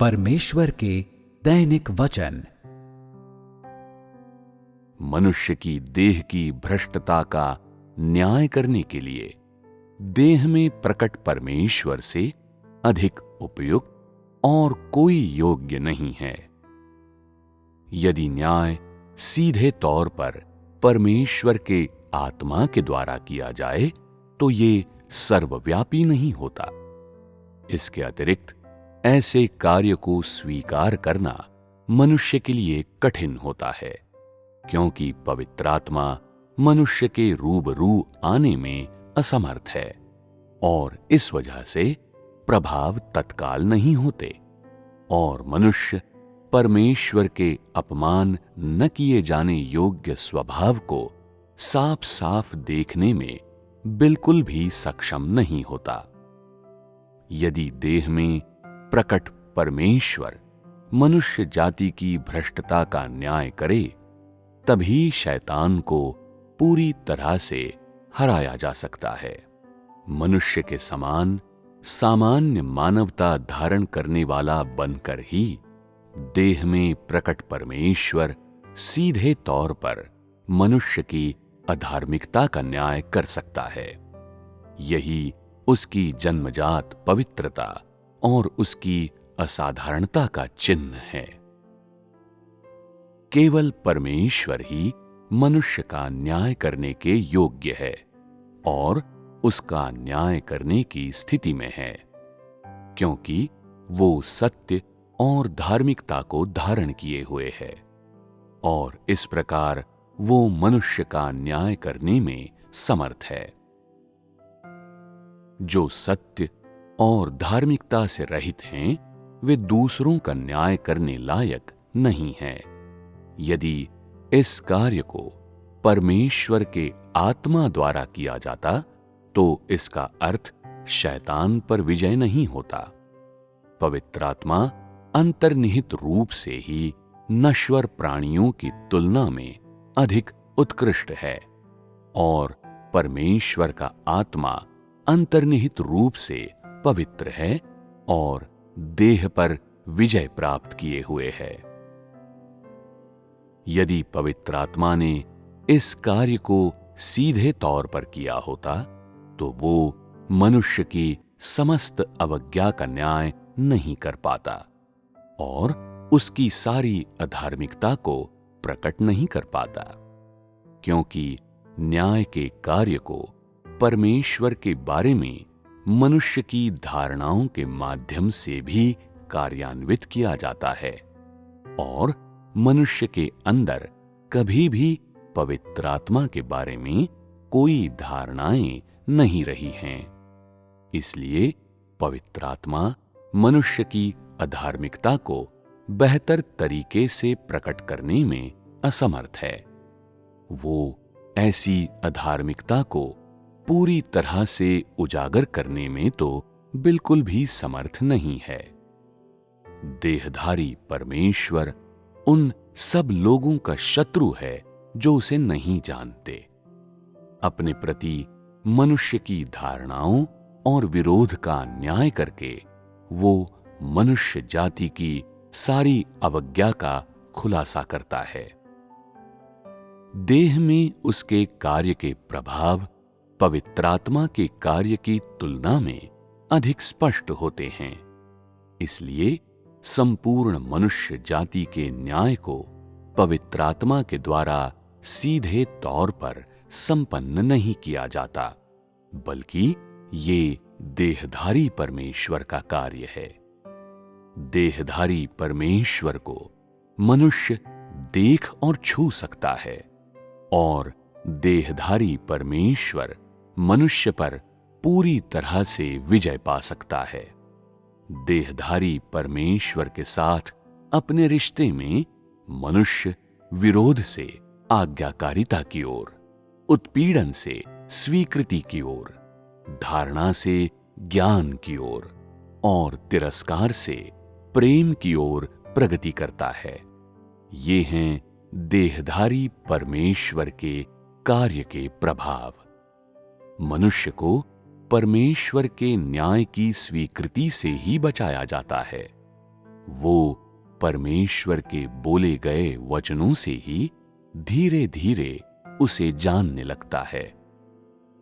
परमेश्वर के दैनिक वचन। मनुष्य की देह की भ्रष्टता का न्याय करने के लिए देह में प्रकट परमेश्वर से अधिक उपयुक्त और कोई योग्य नहीं है। यदि न्याय सीधे तौर पर परमेश्वर के आत्मा के द्वारा किया जाए तो ये सर्वव्यापी नहीं होता। इसके अतिरिक्त ऐसे कार्य को स्वीकार करना मनुष्य के लिए कठिन होता है, क्योंकि पवित्र आत्मा मनुष्य के रूबरू आने में असमर्थ है और इस वजह से प्रभाव तत्काल नहीं होते और मनुष्य परमेश्वर के अपमान न किए जाने योग्य स्वभाव को साफ साफ देखने में बिल्कुल भी सक्षम नहीं होता। यदि देह में प्रकट परमेश्वर मनुष्य जाति की भ्रष्टता का न्याय करे, तभी शैतान को पूरी तरह से हराया जा सकता है। मनुष्य के समान सामान्य मानवता धारण करने वाला बनकर ही देह में प्रकट परमेश्वर सीधे तौर पर मनुष्य की अधार्मिकता का न्याय कर सकता है। यही उसकी जन्मजात पवित्रता और उसकी असाधारणता का चिन्ह है। केवल परमेश्वर ही मनुष्य का न्याय करने के योग्य है और उसका न्याय करने की स्थिति में है, क्योंकि वो सत्य और धार्मिकता को धारण किए हुए है और इस प्रकार वो मनुष्य का न्याय करने में समर्थ है। जो सत्य और धार्मिकता से रहित हैं, वे दूसरों का न्याय करने लायक नहीं हैं। यदि इस कार्य को परमेश्वर के आत्मा द्वारा किया जाता तो इसका अर्थ शैतान पर विजय नहीं होता। पवित्र आत्मा अंतर्निहित रूप से ही नश्वर प्राणियों की तुलना में अधिक उत्कृष्ट है और परमेश्वर का आत्मा अंतर्निहित रूप से पवित्र है और देह पर विजय प्राप्त किए हुए है। यदि पवित्र आत्मा ने इस कार्य को सीधे तौर पर किया होता तो वो मनुष्य की समस्त अवज्ञा का न्याय नहीं कर पाता और उसकी सारी अधार्मिकता को प्रकट नहीं कर पाता, क्योंकि न्याय के कार्य को परमेश्वर के बारे में मनुष्य की धारणाओं के माध्यम से भी कार्यान्वित किया जाता है और मनुष्य के अंदर कभी भी पवित्र आत्मा के बारे में कोई धारणाएं नहीं रही हैं। इसलिए पवित्र आत्मा मनुष्य की अधार्मिकता को बेहतर तरीके से प्रकट करने में असमर्थ है। वो ऐसी अधार्मिकता को पूरी तरह से उजागर करने में तो बिल्कुल भी समर्थ नहीं है। देहधारी परमेश्वर उन सब लोगों का शत्रु है जो उसे नहीं जानते। अपने प्रति मनुष्य की धारणाओं और विरोध का न्याय करके वो मनुष्य जाति की सारी अवज्ञा का खुलासा करता है। देह में उसके कार्य के प्रभाव पवित्र आत्मा के कार्य की तुलना में अधिक स्पष्ट होते हैं। इसलिए संपूर्ण मनुष्य जाति के न्याय को पवित्र आत्मा के द्वारा सीधे तौर पर संपन्न नहीं किया जाता, बल्कि ये देहधारी परमेश्वर का कार्य है। देहधारी परमेश्वर को मनुष्य देख और छू सकता है और देहधारी परमेश्वर मनुष्य पर पूरी तरह से विजय पा सकता है। देहधारी परमेश्वर के साथ अपने रिश्ते में मनुष्य विरोध से आज्ञाकारिता की ओर, उत्पीड़न से स्वीकृति की ओर, धारणा से ज्ञान की ओर और तिरस्कार से प्रेम की ओर प्रगति करता है। ये हैं देहधारी परमेश्वर के कार्य के प्रभाव। मनुष्य को परमेश्वर के न्याय की स्वीकृति से ही बचाया जाता है। वो परमेश्वर के बोले गए वचनों से ही धीरे धीरे उसे जानने लगता है।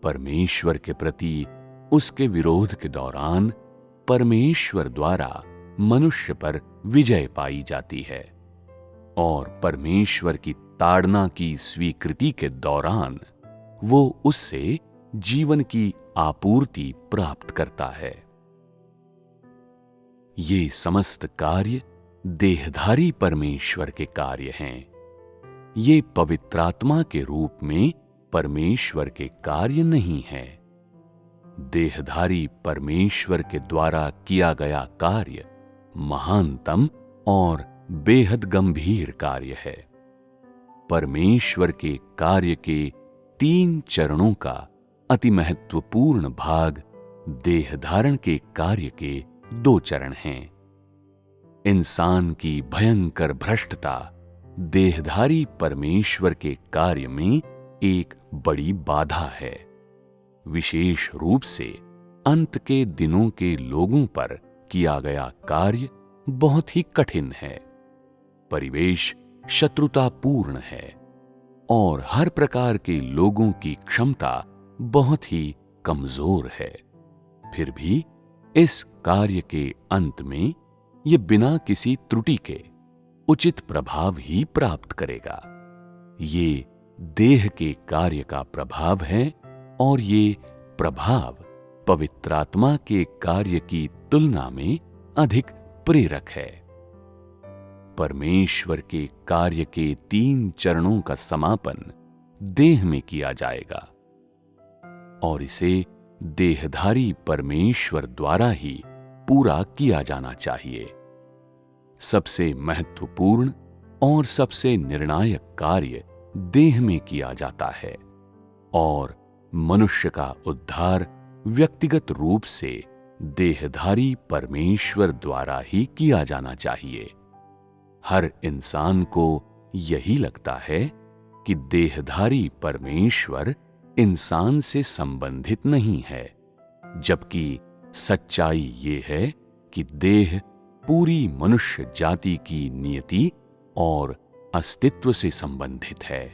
परमेश्वर के प्रति उसके विरोध के दौरान परमेश्वर द्वारा मनुष्य पर विजय पाई जाती है और परमेश्वर की ताड़ना की स्वीकृति के दौरान वो उससे जीवन की आपूर्ति प्राप्त करता है। ये समस्त कार्य देहधारी परमेश्वर के कार्य हैं। ये पवित्रात्मा के रूप में परमेश्वर के कार्य नहीं है। देहधारी परमेश्वर के द्वारा किया गया कार्य महानतम और बेहद गंभीर कार्य है। परमेश्वर के कार्य के 3 चरणों का अति महत्वपूर्ण भाग देहधारण के कार्य के 2 चरण हैं। इंसान की भयंकर भ्रष्टता देहधारी परमेश्वर के कार्य में एक बड़ी बाधा है। विशेष रूप से अंत के दिनों के लोगों पर किया गया कार्य बहुत ही कठिन है। परिवेश शत्रुतापूर्ण है और हर प्रकार के लोगों की क्षमता बहुत ही कमजोर है। फिर भी इस कार्य के अंत में यह बिना किसी त्रुटि के उचित प्रभाव ही प्राप्त करेगा। ये देह के कार्य का प्रभाव है और ये प्रभाव पवित्रात्मा के कार्य की तुलना में अधिक प्रेरक है। परमेश्वर के कार्य के 3 चरणों का समापन देह में किया जाएगा और इसे देहधारी परमेश्वर द्वारा ही पूरा किया जाना चाहिए। सबसे महत्वपूर्ण और सबसे निर्णायक कार्य देह में किया जाता है और मनुष्य का उद्धार व्यक्तिगत रूप से देहधारी परमेश्वर द्वारा ही किया जाना चाहिए। हर इंसान को यही लगता है कि देहधारी परमेश्वर इंसान से संबंधित नहीं है, जबकि सच्चाई ये है कि देह पूरी मनुष्य जाति की नियति और अस्तित्व से संबंधित है।